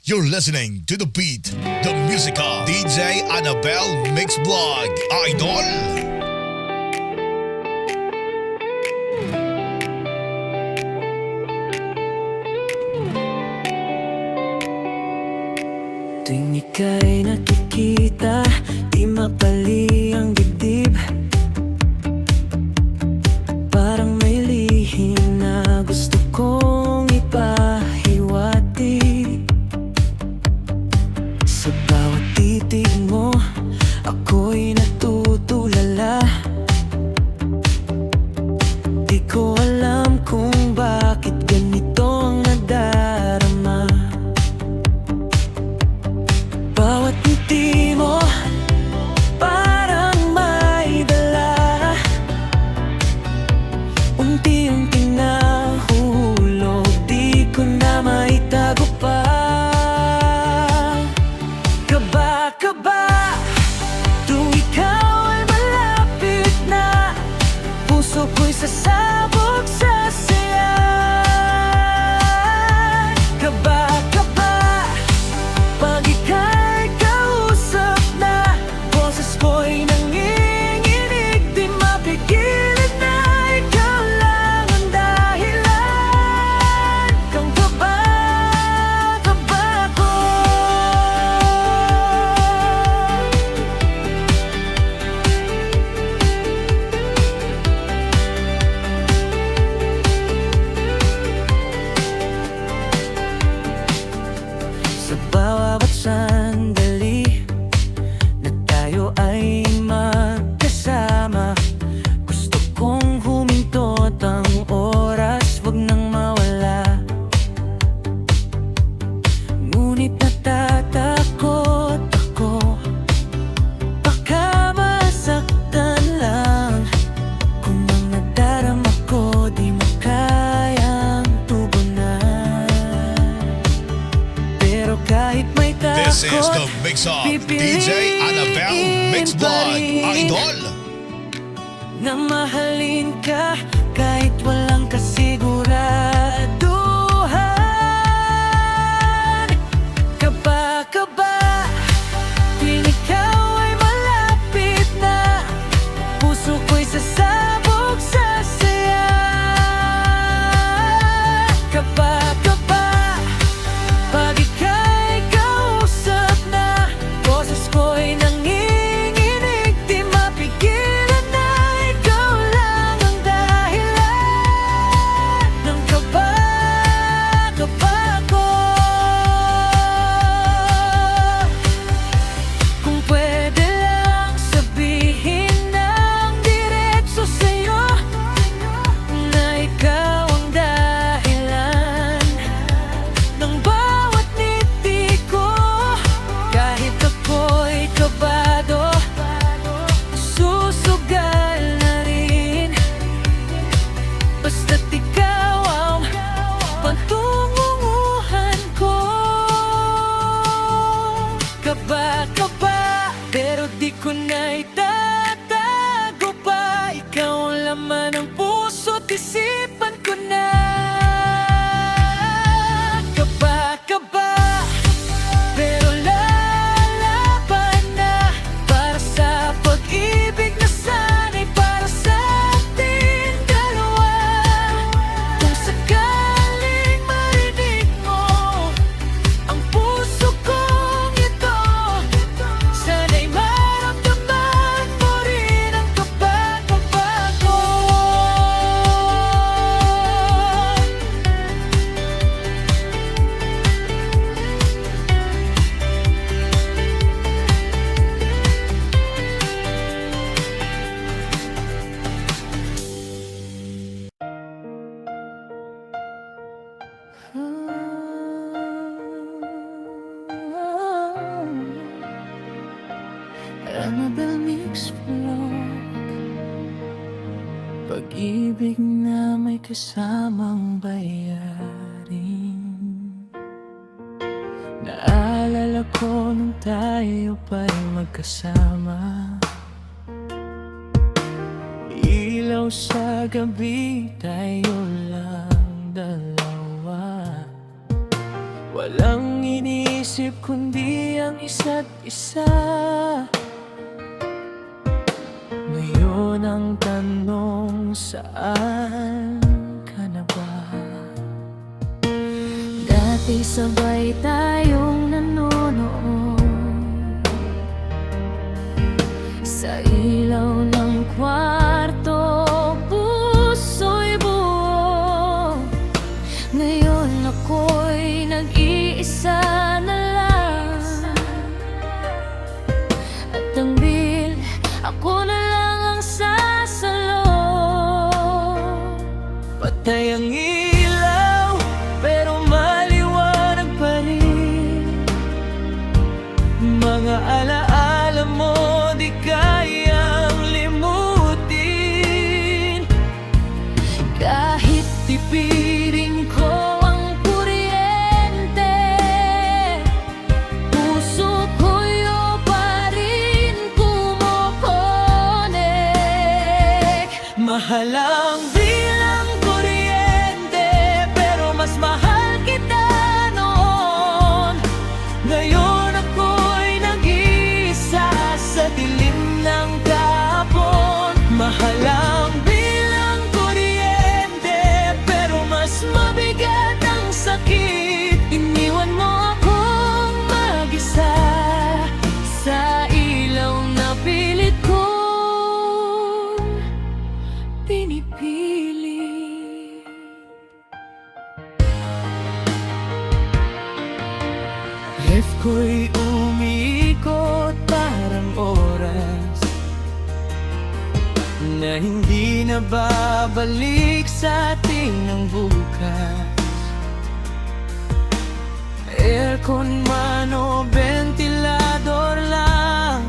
You're listening to The Beat, the musical DJ Annabelle Mix Vlog, Idol! Tuwing ika'y nakikita, di mapali ang dibdib. Parang may lihim na gusto kong ipahiwati. Sa bawat titig mo, ako'y natutulala. Di ko alam kung bakit ganito ang nadarama. Bawat ngiti mo, parang may dala. Unti-unting nahulog, di ko na maitago pa. Kaba-kaba, tuwing ikaw ay malapit na, puso ko'y sasabog sa saya. Kaba-kaba, pag ika'y kausap na, boses ko'y nanginginig, di mapigilan na ikaw lang ang dahilan. Kang kaba-kaba ko. Sa bawat sandali na tayo ay magkasama, gusto kong humintot ang oras, wag nang mawala. Ngunit natatakot ako, baka masaktan lang. Kung ang nadarama ko di mo kayang tugunan. Pero kahit may This is the takot, mix of DJ Annabelle Mix Vlog, Idol! na mahalin ka kahit walang kasiguraduhan. Kaba-kaba, tuwing ikaw ay malapit na, puso ko'y sasabog sa saya. Kaba-kaba, pag ika'y kausap na, boses ko'y nanginginig, di mapigilan na ikaw lang ang dahilan ng kaba-kaba ko. Kung pwede lang sabihin ng diretso sa'yo na ikaw ang dahilan ng bawat ngiti ko. Kahit ako'y kabado, susugal na rin, basta't ikaw ang pagtungunguhan ko. Kaba-kaba, pero di ko na itatago pa. Ikaw ang laman ng puso't isipan ko na. Kaba-kaba, pero lalaban na, para sa pag-ibig na sana'y para sa ating dalawa. Kung sakaling marinig mo ang puso kong ito, sana'y maramdaman mo rin ang kaba-kaba ko. Annabelle Mix Vlog, pag-ibig na may kasamang bayarin. Naalala ko nung tayo pa'y magkasama, ilaw sa gabi, tayo lang dalawa. Walang iniisip isip kundi ang isa't isa. Ngayon ang tanong, saan ka na ba? Dati sabay tayong nanonood sa ilaw ng kwarto, puso'y buo. Ngayon ako'y nag-iisa na lang, at ang bil, ako na lang ang sasalo. Patay ang ilaw, pero maliwanag pa rin. Mga alaala mo di kayang limutin. Kahit tipirin ko ang kuryente, puso ko'y pa rin kumokonek. Mahal ang bilang kuryente, pero mas mahal kita noon. Ngayon ako'y nag-iisa sa dilim ng kahapon. Mahal ang bilang kuryente, pero mas mabigat ang sakit. Iniwan mo akong mag-isa sa ilaw na pilit kong pinipili. Ref ko'y umiikot parang oras na hindi na babalik sa ating ng bukas. Aircon man o ventilador lang,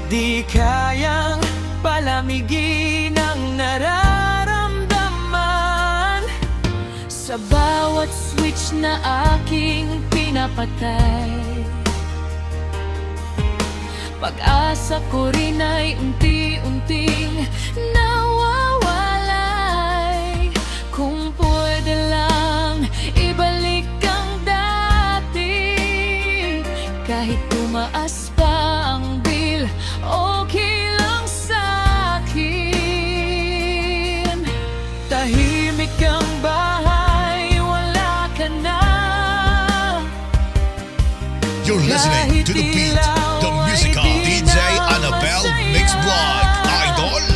di kayang palamigin ang nararamdaman. Sa bawat switch na aking pinapatay, pag-asa ko rin ay unti-unting nawawalay. Kung pwede lang ibalik ang dati, kahit tumaas pa ang bill, okay lang sa'kin. Tahimik ang bahay, wala ka na. You're listening to the beat, the musical DJ Annabel Mix Vlog, Idol.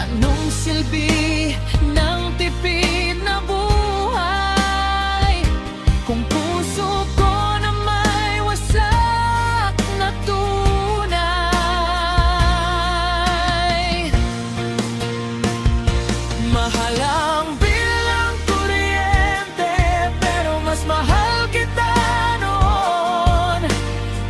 Anong silbi ng tipid na buhay kung puso ko na may wasak na tunay? Mahal ang bilang kuryente, pero mas mahal kita noon.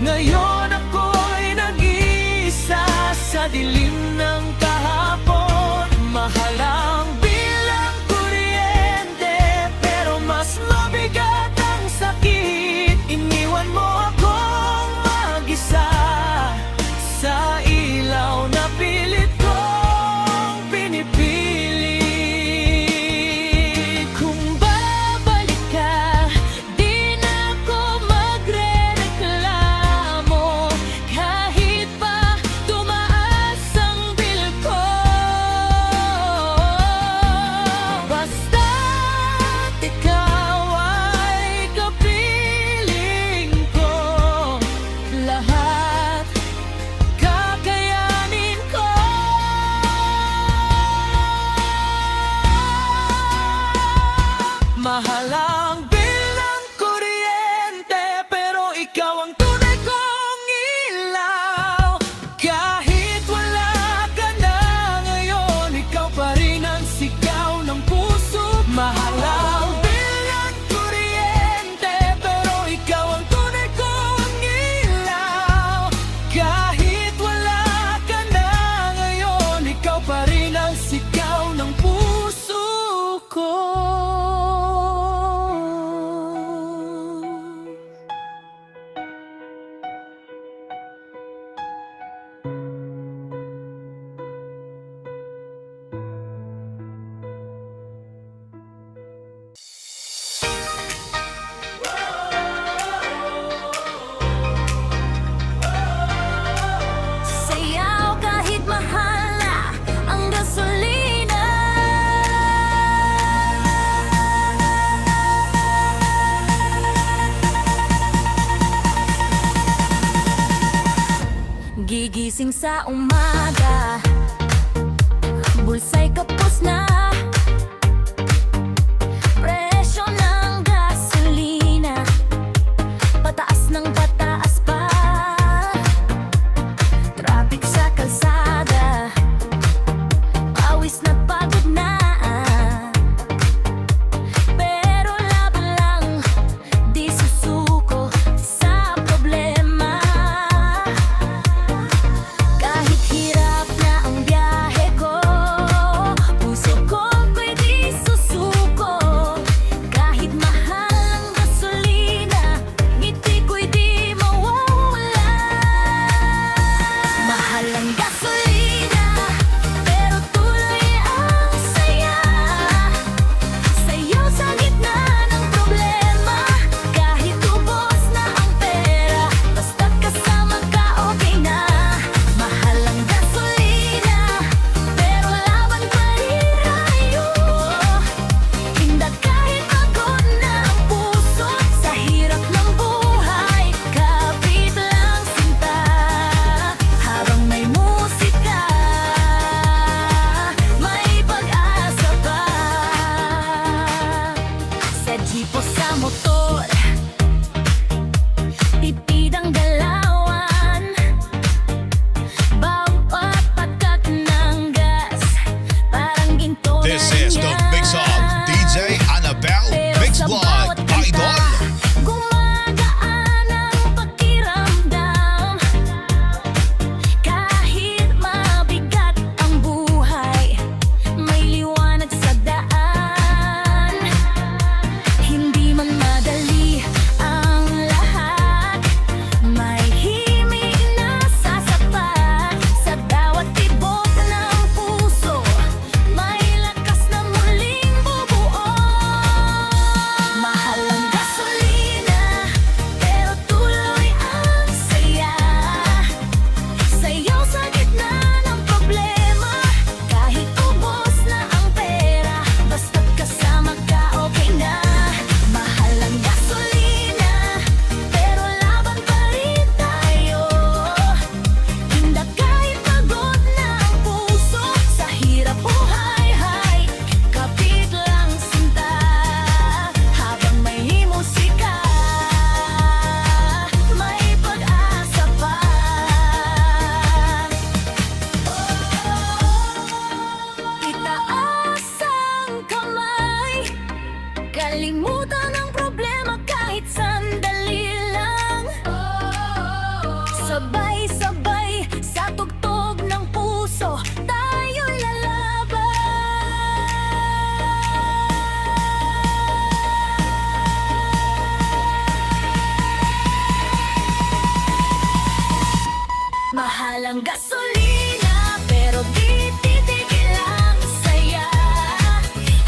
Ngayon ako'y nag-iisa sa dilim ng kahapon. Mahal ang bilang kuryente, pero mas mabigat ang sakit. Iniwan mo akong mag-isa sa ilaw na pilit kong pinipili. Kung babalik ka, di na ako magrereklamo. Kahit pa tumaas ang bill ko, basta't ikaw ay kapiling ko. Lahat kakayanin ko. Mahal ang bilang kuryente, pero ikaw ang tunay kong ilaw. Kahit wala ka na ngayon, ikaw pa rin ang sigaw ng puso. Mahal ang bilang kuryente, pero ikaw ang tunay kong ilaw. Kahit wala ka na ngayon, ikaw pa rin ang sigaw ng puso ko. sa umaga, bulsa'y kapos na. Presyo ng gasolina, pataas ng pataas pa. Traffic sa kalsada, pawis na pagod na. Pero laban lang, di susuko sa problema. Kahit hirap na ang biyahe ko, puso ko ko'y di susuko. Kahit mahal ang gasolina, ngiti ko'y di mawawala. Mahal ang gasolina, pero tuloy ang saya. Sayaw sa gitna ng problema, kahit ubos na ang pera, basta kasama ka okay na. Mahal ang gasolina, pero laban pa rin tayo. Tindag kahit pagod na ang puso, sa hirap ng buhay, kapit lang sinta. Habang may musika, may pag-asa pa. Sa jeep o sa motor, tipid ang galawan. Bawat patak ng gas, parang ginto na This is the mix of DJ Annabelle Mix Vlog Idol. Gumagaan ang pakiramdam. Kahit mabigat ang buhay, may liwanag sa daan. Hindi man madali ang lahat, may himig na sasapat. Sa bawat tibok ng puso, may lakas na muling bubuo. Mahal ang gasolina, pero tuloy ang saya. Sayaw sa gitna ng problema, kahit ubos na ang pera, basta't kasama ka okay na. Mahal ang gasolina, pero laban pa rin tayo. Tindag kahit pagod na ang puso, sa hirap buhay, kapit lang sinta. Habang may musika, may pag-asa pa. Itaas ang kamay, kalimutan ang problema kahit sandali lang. Sabay-sabay sa tugtog ng puso, tayo lalaban. Mahal ang gasolina, pero di titigil ang saya.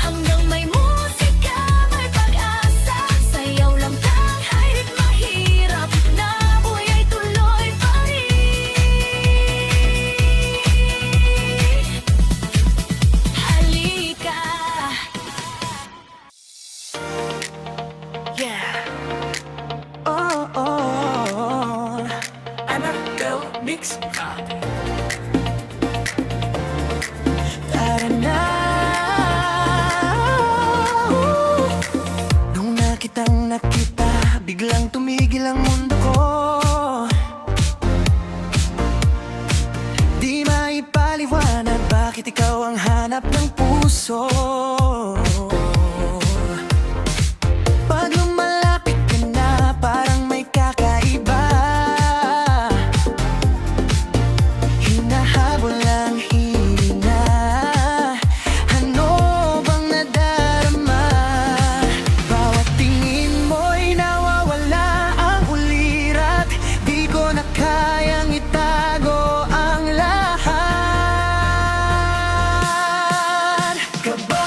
Hanggang may musika, may pag-asa. Sayaw lang kahit mahirap, na buhay ay tuloy pa rin. Halika. Yeah. Oh, oh, oh. Annabelle Mix. Tara na. Nung nakita, biglang tumigil ang mundo ko. Di maipaliwanag bakit ikaw ang hanap ng puso. Pag lumalapit ka na, parang may kakaiba. Hinahabol ang hininga. Ano bang nadarama? Bawat tingin mo'y nawawala ang ulirat. Di ko na kayang itago ang lahat. Kaba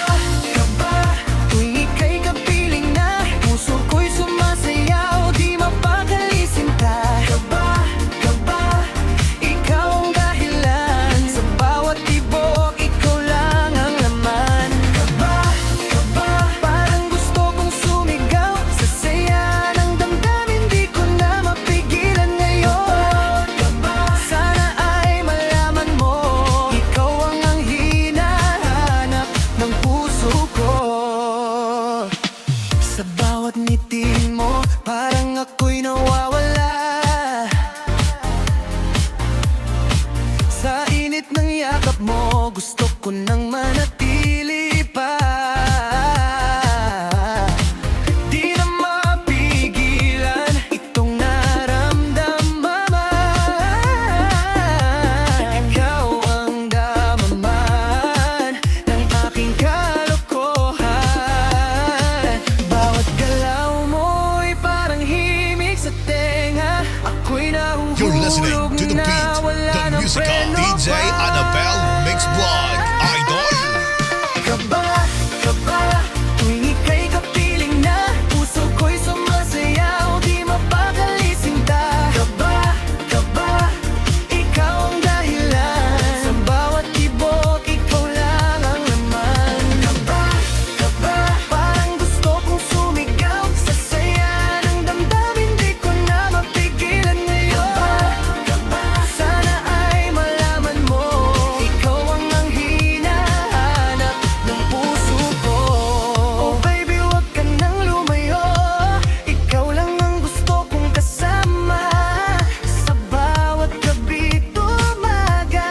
bawat ngiti mo, parang ako'y nawawala. Sa init ng yakap mo, gusto ko nang manatili pa. Di na mapigilan itong naramdaman. Ikaw ang damaman ng aking kalokohan. Bawat galaw mo'y parang himig sa tenga. Ako'y You're listening nahuhulog to the na beat, wala the ng musical preno DJ pa. Annabel Mix Vlog, Idol. Kaba, tuwing ika'y kapiling na, puso ko'y sumasayaw, di mapakalisinta. Kaba, ikaw ang dahilan, sa bawat tibok, ikaw lang ang laman. Kaba, parang gusto kong sumigaw, sa saya ng damdamin, di ko na mapigilan ngayon. Sana ay malaman mo, ikaw ang hinahanap ng puso ko. Oh baby, wag ka nang lumayo, ikaw lang ang gusto kong kasama. Sa bawat gabi't umaga,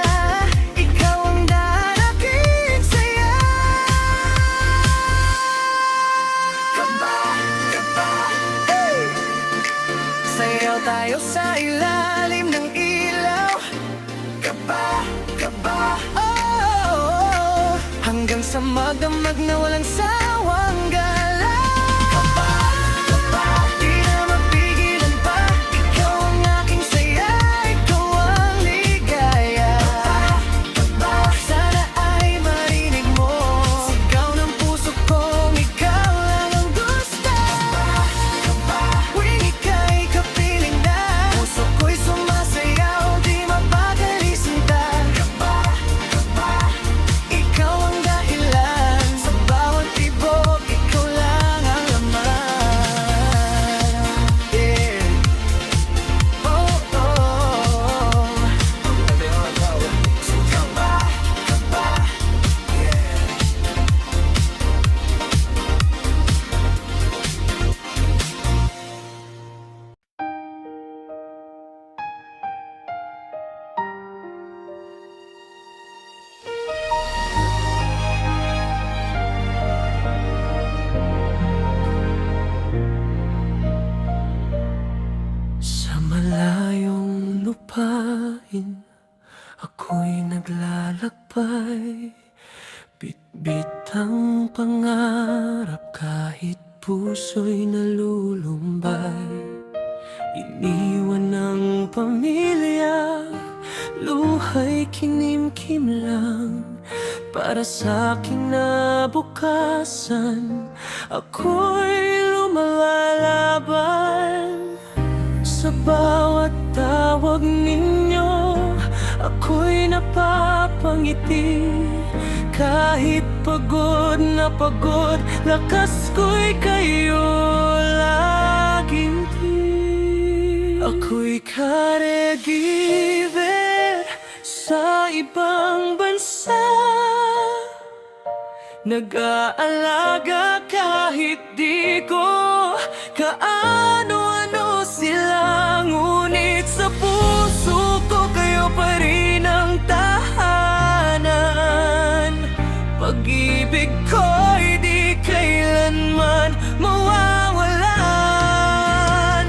ikaw ang darating saya. Hey! Sayaw tayo sa ilalim ng ilaw. Kaba, oh, hanggang sa magdamag na walang sawang galaw. Di na mapigilan pa, ikaw ang aking saya, ikaw ang ligaya. Sana ay marinig mo, sigaw ng puso kong ikaw lang ang gusto. Tuwing ika'y kapiling na, puso ko'y sumasayaw, di mapakalisinta. Ikaw ang dahilan, sa bawat tibok, ikaw lang ang laman. Yeah. Oh, oh. So kaba, yeah. Sa malayong lupain, ako'y naglalakbay. Bitbit ang pangarap kahit puso'y nalulumbay. Iniwan ng pamilya, luha'y kinimkim lang. Para sa'king nabukasan, ako'y lumalaban. Sa bawat tawag ninyo, ako'y napapangiti. Kahit pagod na pagod, lakas ko'y kayo laging di. Ako'y caregiver sa ibang bansa, nag-aalaga kahit di ko kaano-ano sila. Ngunit sa puso ko kayo pa rin ang tahanan. Pag-ibig ko'y di kailanman mawawalan.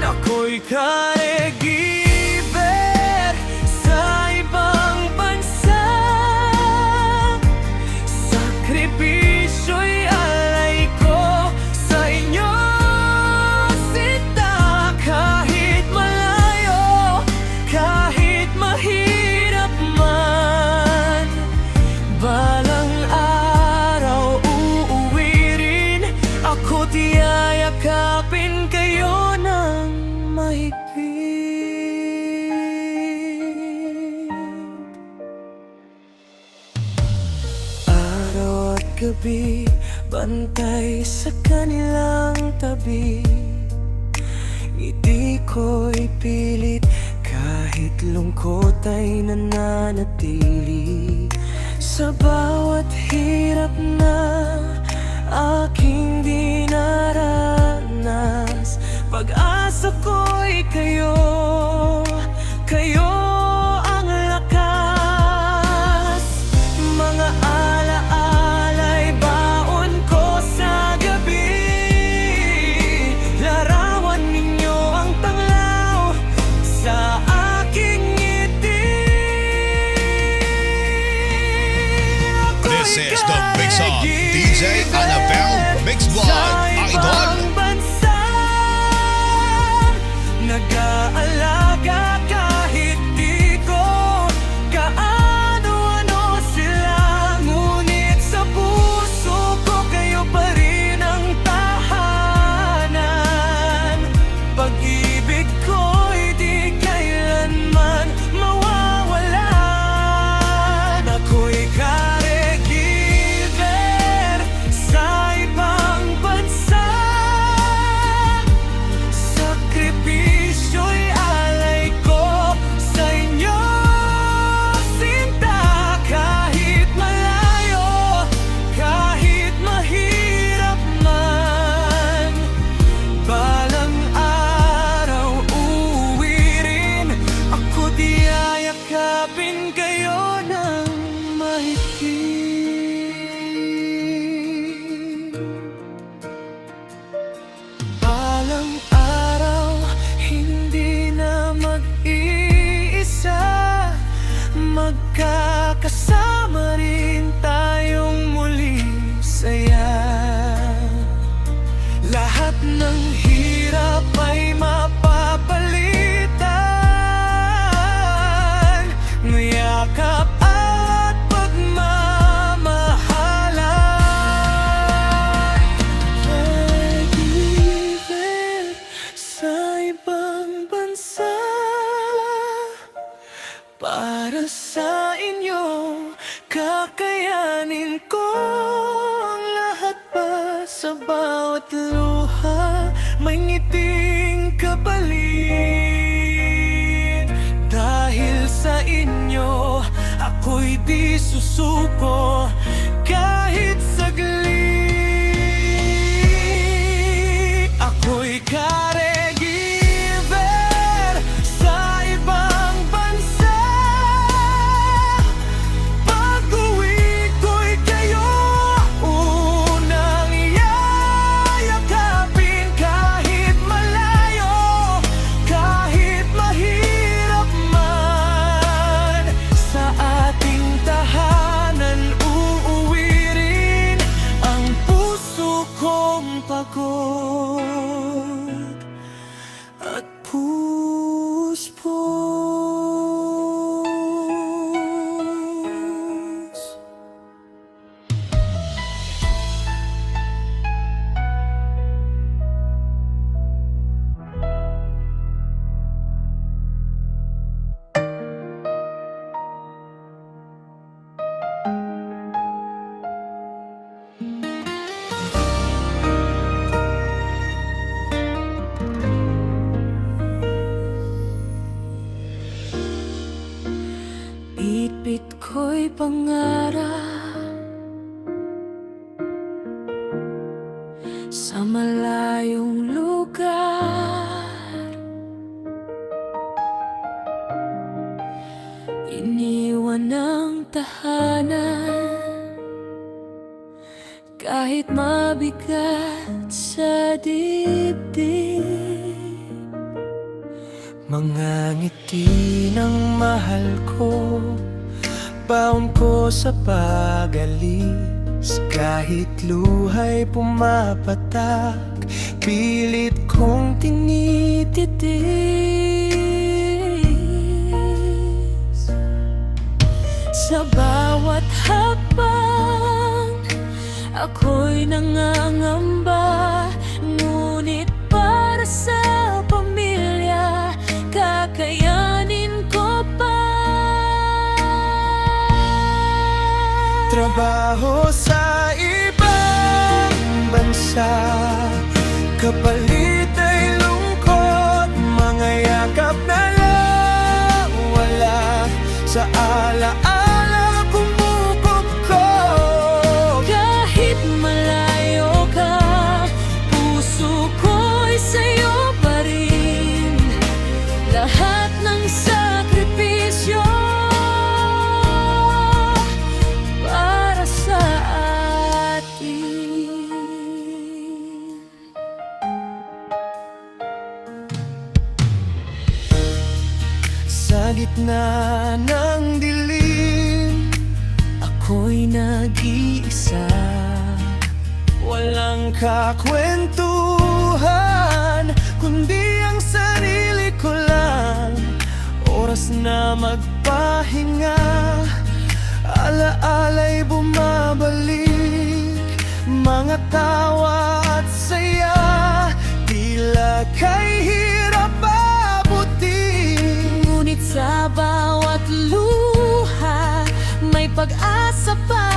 Ako'y caregiver sa ibang bansa, sakripisyo'y alay ko sa inyo, sinta. Kahit malayo, kahit mahirap man, balang araw uuwi rin ako, tiyayakapin kayo ng mahigpit. Araw at gabi, bantay sa kanilang tabi. Ngiti ko'y pilit, kahit lungkot ay nananatili. Sa bawat hirap na aking dinaranas, ay kayo. Kayo ang lakas. Mga alaala'y baon ko sa gabi. Larawan ninyo ang tanglaw sa aking ngiti. This is the Mix Up, DJ Annabel Mix Vlog, Idol. Nag-aalaga kahit di ko kaano-ano sila. Ngunit sa puso ko kayo pa rin ang tahanan. Pag-ibig ko'y di kailanman mawawala. Ako'y caregiver sa ibang bansa. Sakripisyo'y alay ko sa inyo, sinta. Kahit malayo, kahit mahirap man, balang araw uuwi rin ako. Di ayakapin kayo ng mahigpit. Balang araw, hindi na mag-iisa. Magkakasama rin tayong muli saya. Lahat ng hirap ay mapapalitan. Ngayakap at pagmamahalan. Caregiver sa ibang bansa. Para sa inyo, kakayanin ko ang lahat pa. Sa bawat luha, may ngiting kapalit. Dahil sa inyo, ako'y di susuko kahit saglit. Ako'y caregiver sa ibang bansa. Pag-uwi ko'y kayo unang yayakapin. Kahit malayo, kahit mahirap man, sa ating tahanan uuwi rin ang puso kong pagod at puspos. Bitbit ko'y pangarap sa malayong lugar. Iniwan ang tahanan kahit mabigat sa dibdib. Mga ngiti ng mahal ko, baon ko sa pag-alis. Kahit luha'y pumapatak, pilit kong tinitiis. Sa bawat hakbang, ako'y nangangamba. Ngunit para sa pamilya, kakayanin ko pa. Trabaho sa ibang bansa, kapalit ay lungkot. Mga yakap na lang wala, sa alaala kumukupkop. Kahit malayo ka, puso ko'y sa'yo pa rin. Sa gitna ng dilim, ako'y nag-iisa. Walang kakwentuhan, kundi ang sarili ko lang. Oras na magpahinga, alaala'y bumabalik. Mga tawa at saya, tila kay hirap abutin. Ngunit sa bawat luha, may pag-asa pa.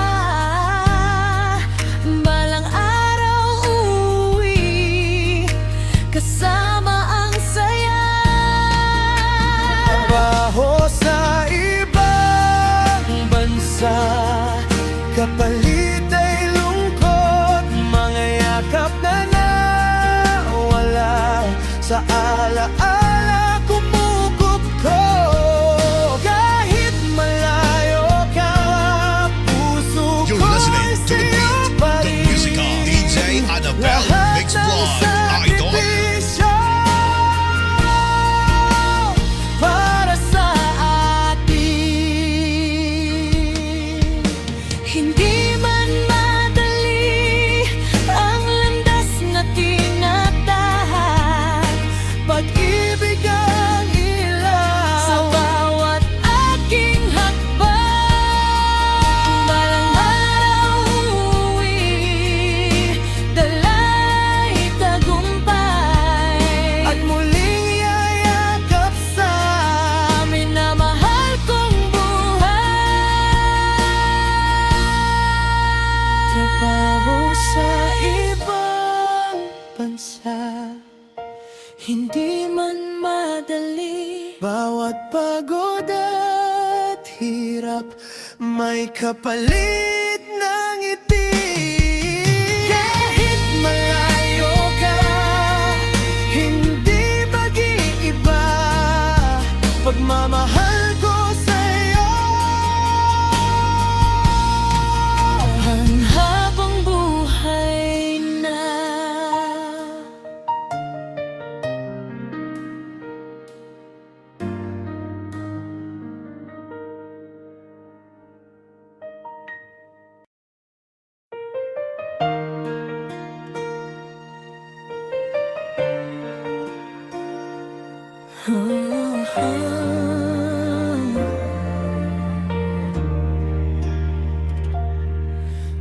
Balang araw uuwi, kasama ang saya. Trabaho sa ibang bansa, kapalit ay lungkot. Mga yakap na nawala, sa alaala kumukuko. Kahit malayo ka, puso You're ko'y listening to the sa'yo beat, pa the rin. music of DJ Annabel Lahat Mix ng Vlog, Idol. sakripisyo para sa atin. Hindi man madali ang landas na tinatahak, pag-ibig ang ilaw sa bawat aking hakbang. Balang araw uuwi, dala'y tagumpay, at muling yayakap sa minamahal kong buhay. Trabaho sa ibang bansa, hindi man madali. Bawat pagod at hirap, may kapalit ng ngiti. Kahit malayo ka, hindi mag-iiba pagmamahal ko sa'yo. Ang habang buhay na.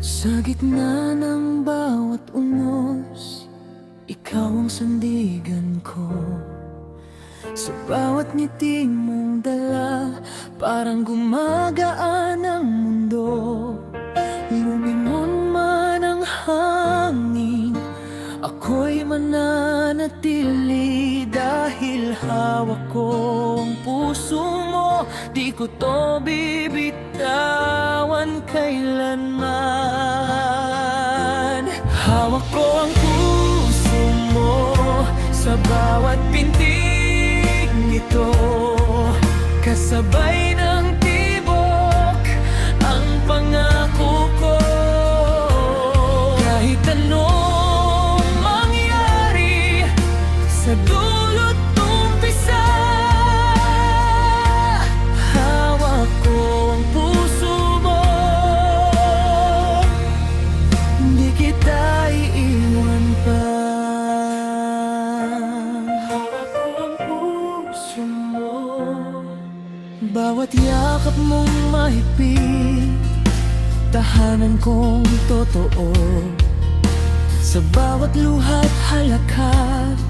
Sa gitna ng bawat unos, ikaw ang sandigan ko. Sa bawat ngiti mong dala, parang gumagaan ang mundo. Lumingon man ang hangin, ako'y mananatili. Dahil hawak ko ang puso mo, di ko to bibitawan kailanman. Hawak ko ang puso mo sa bawat pintig nito, kasabay ng tibok ang pangako ko. Kahit anong mangyari sa dulot umpisa, hawak ko ang puso mo, di kita iiwan pa. Hawak ko ang puso mo, bawat yakap mong mahigpit, tahanan kong totoo. Sa bawat luha't halakhak,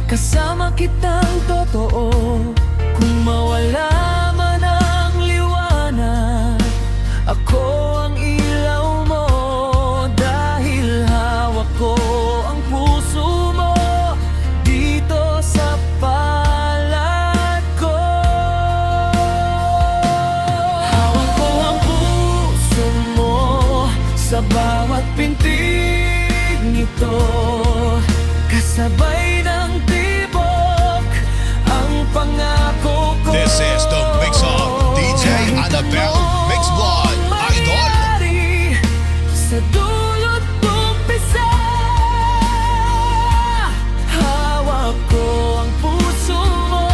kasama kitang totoo. Kung mawala man ang liwanag, ako ang ilaw mo. Dahil hawak ko ang puso mo dito sa palad ko. Hawak ko ang puso mo sa bawat pintig nito, kasabay ng tibok ang pangako ko. This is the mix of DJ Annabel Mix Vlog, Idol. Sa dulot umpisa, hawak ko ang puso mo,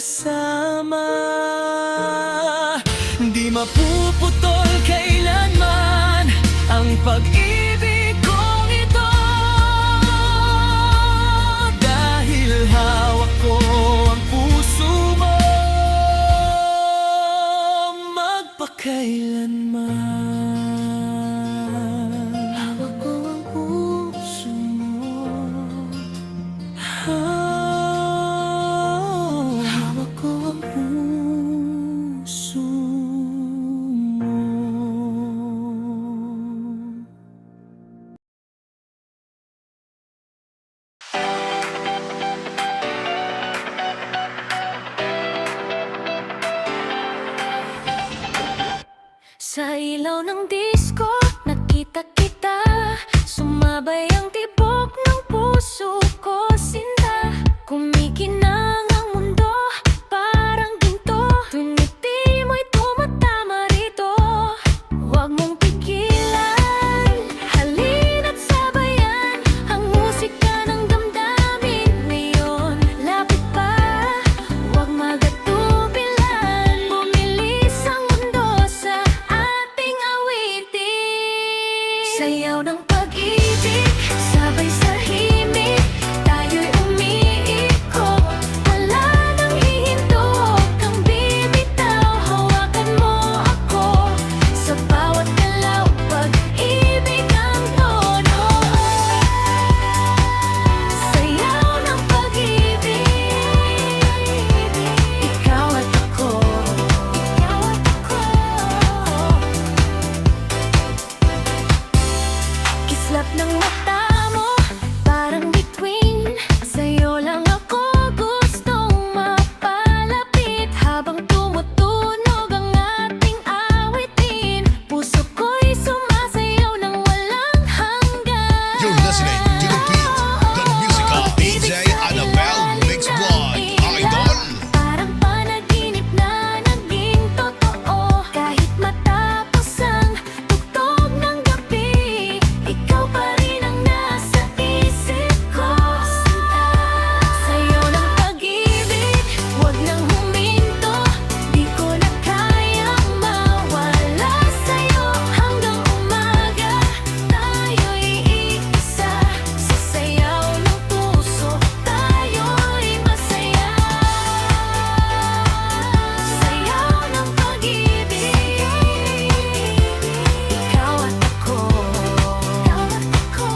kasama. Di mapuputol kailanman ang pag-ibig kong ito, dahil hawak ko ang puso mo magpakailanman. Hawak ko ang puso mo. Hawak ko ang puso mo. Sa ilaw ng disco, nakita kita. Sumabay ang tibok ng puso ko, sinta. Kumikinang ang mundo, parang ginto. Tuwing mo'y tumatama rito. Huwag mong pigilan, halina't sabayan ang musika ng damdamin ngayon. Lapit pa, huwag magatubilan. Bumilis ang mundo sa ating awitin. Sayaw ng pag-ibig, sabay sa himig, tayo'y umiikot. Wala nang hihinto, huwag kang bibitaw. Hawakan mo ako sa bawat galaw, pag-ibig ang tono. Sayaw ng pag-ibig, ikaw at ako, ikaw at ako. Kislap ng mata mo, parang bituin. Sa'yo lang ako gustong mapalapit. Habang tumutunog ang ating awitin, puso ko'y sumasayaw ng walang hanggan. You're listening to the beat, the music of DJ Annabel Mix Vlog, Idol. Parang panaginip na naging totoo. Kahit matapos ang tugtog ng gabi, ikaw pa rin ang nasa isip ko. Sa'yo ng pag-ibig, huwag nang huminto. Di ko na kayang mawala sa'yo. Hanggang umaga, tayo'y iisa. Sa sayaw ng puso, tayo'y masaya. Sayaw ng pag-ibig, ikaw at ako, ikaw at ako.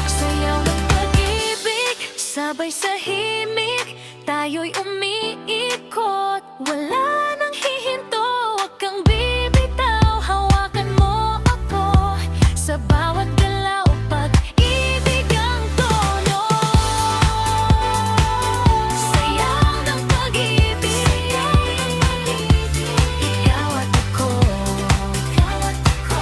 Sayaw ng pag-ibig, sabay sa himig, tayo'y umiikot. Wala nang hihinto, huwag kang bibitaw. Hawakan mo ako sa bawat galaw, pag-ibig ang tono. Sayaw ng pag-ibig, ikaw at ako, ikaw at ako.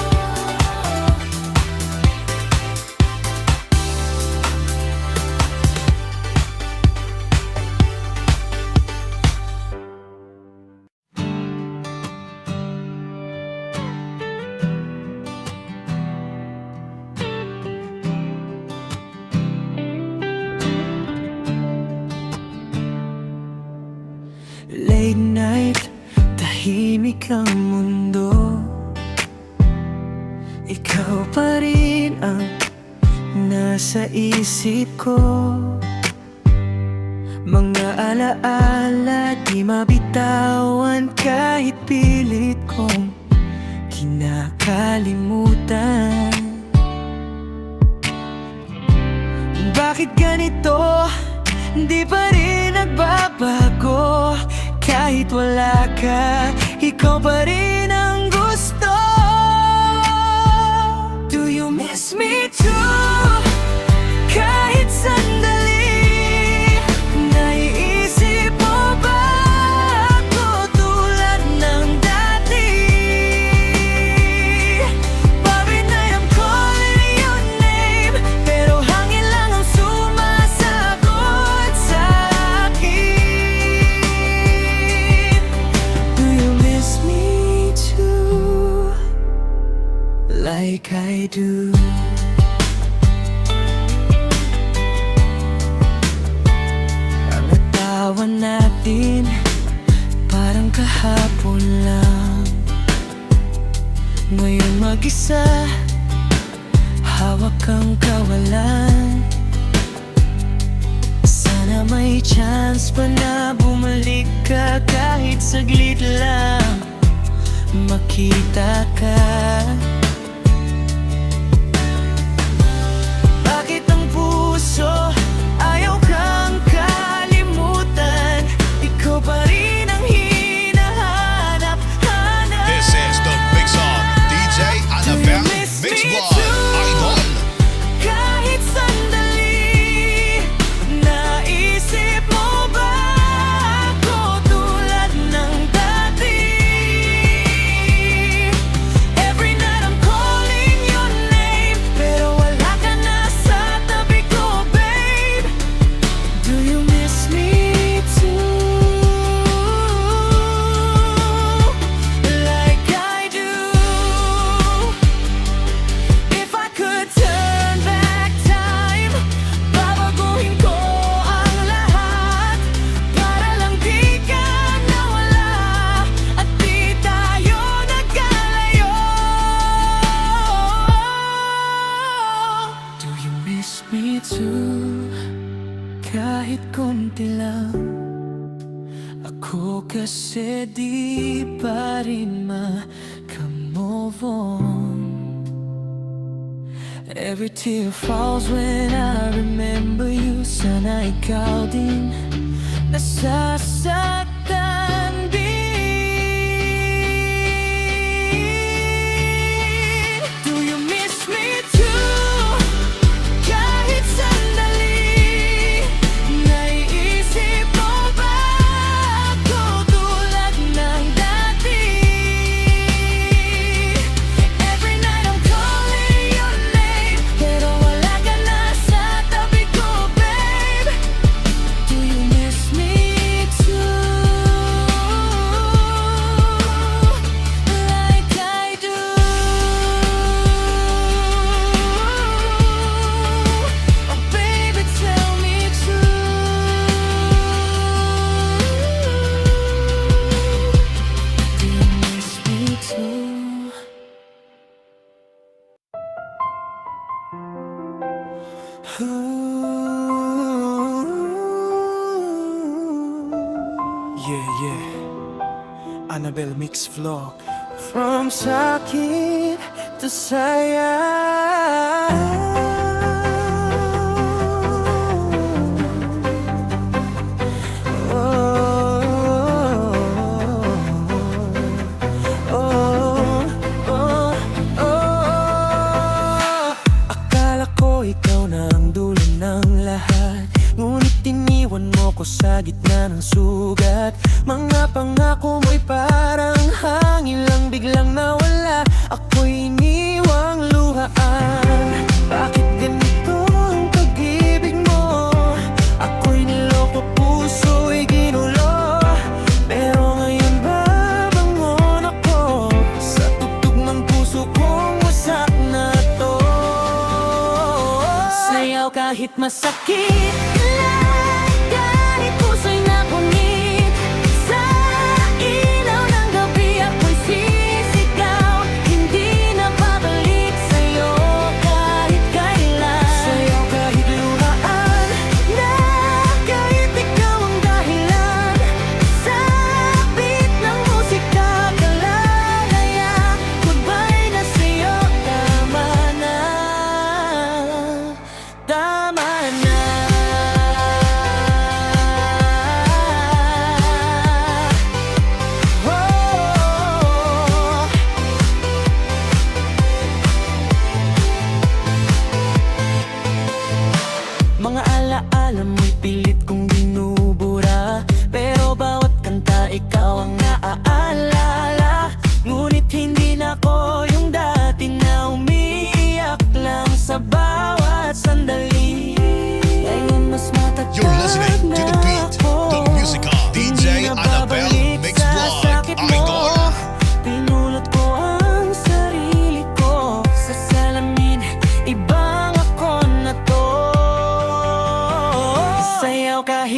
Late night, tahimik ang mundo. Ikaw pa rin ang nasa isip ko. Mga alaala di mabitawan kahit pilit kong kinakalimutan. Bakit ganito? Di pa rin nagbabago. Kahit wala ka, ikaw pa rin ang gusto. Do you miss me too? Kahit sandali, naiisip mo ba ako tulad ng dati? Bakit na I'm calling your name, pero hangin lang ang sumasagot. like I do. Ang natawa natin parang kahapon lang. Ngayon mag-isa, hawak kang kawalan. Sana may chance pa na bumalik ka kahit saglit lang, makita ka. Bakit ang puso ayaw kang kalimutan? Ikaw pa rin ang hinahanap. This is the Mix Up DJ Annabel Mix Vlog Idol. Kahit sandali, naisip mo ba ako tulad ng dati? Every night I'm calling your name, pero wala ka na sa tabi ko, babe. Do you miss me too? Like I do. If I could turn back time, babaguhin ko ang lahat para lang di ka nawala at di tayo nagkalayo. Do you miss me too? Kahit konti lang. Ako kasi di pa rin maka-move on. Every tear falls when I remember you. Sana ikaw din nasasaktan din. Do you miss me too? Kahit sandali, naiisip mo ba ako tulad ng dati? Every night I'm calling your name, pero wala ka na sa tabi ko, babe. Do you miss me too? Like I do. Oh baby, tell me true. Do you miss me too? Yeah, Annabel Mix Vlog. From sakit to saya. Akala ko ikaw na ang dulo ng lahat, ngunit iniwan mo ko sa gitna ng sugat. Mga pangako mo'y parang hangin lang, biglang nawala. Ako'y iniwang luhaan. Bakit ganito ang pag-ibig mo? Ako'y niloko, puso'y ginulo. Pero ngayon babangon ako sa tugtog ng puso kong wasak na to. Sayaw kahit masakit lang, kahit puso'y napunit. Sa ilaw ng gabi ako'y sisigaw, hindi na babalik sa'yo kahit kailan. Sayaw kahit luhaan na kahit ikaw ang dahilan. Sa beat ng musika kalalaya, goodbye na sa'yo, tama na. Tama na.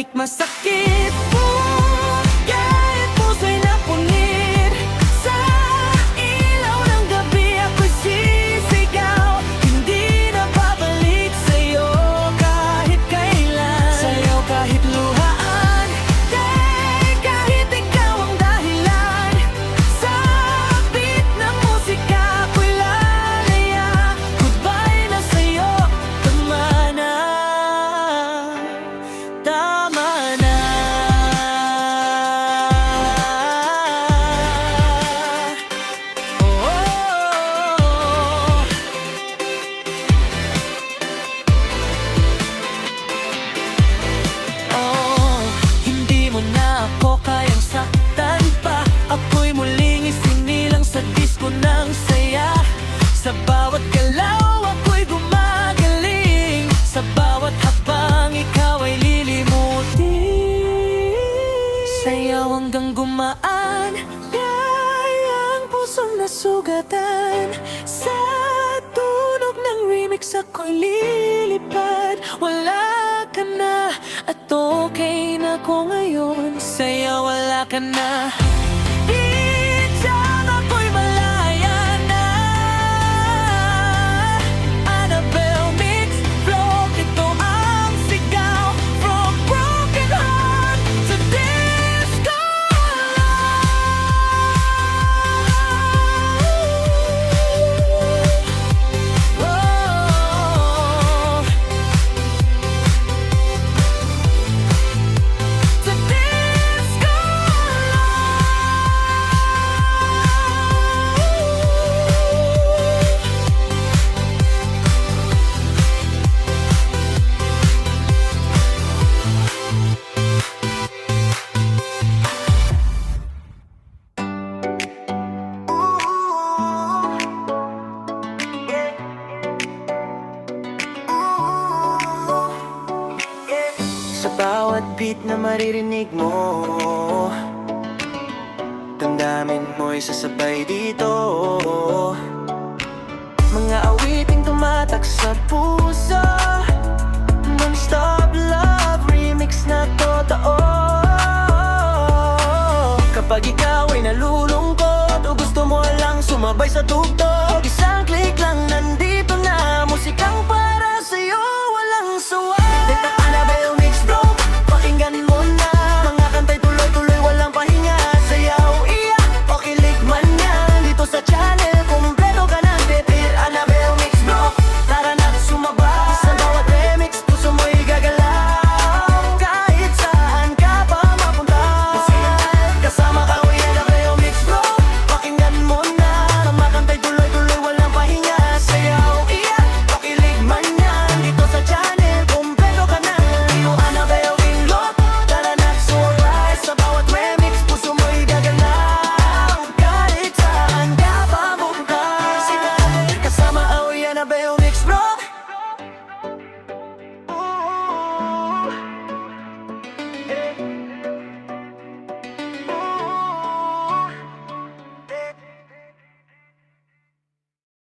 kahit masakit po, kahit puso'y napunit. Sa ilaw ng gabi ako'y sisigaw, hindi na babalik sa'yo kahit kailan. Sa'yo kahit luhaan, kahit ikaw ang dahilan. Sa beat ng musika ako'y lalaya, goodbye na sa'yo, tama na, tama na. Hindi mo na ako kayang saktan pa. Ako'y muling isinilang sa disco ng saya. Sa bawat galaw ako'y gumagaling. Sa bawat habang ikaw ay lilimutin. Sayaw hanggang gumaan, kaya ang pusong nasugatan. Sa tunog ng remix ako'y lilipad. Wala ka na at okay na ko ngayon. Sa'yo wala ka na. Diyan ako'y malaya na. Annabelle Mix Vlog, ito ang sigaw. From broken heart to disco love. To disco Sa bawat beat na maririnig mo, damdamin mo'y sasabay dito. Mga awiting tumatak sa puso, Non-stop love remix na totoo. Kapag ikaw ay nalulungkot o gusto mo lang sumabay sa tugtog,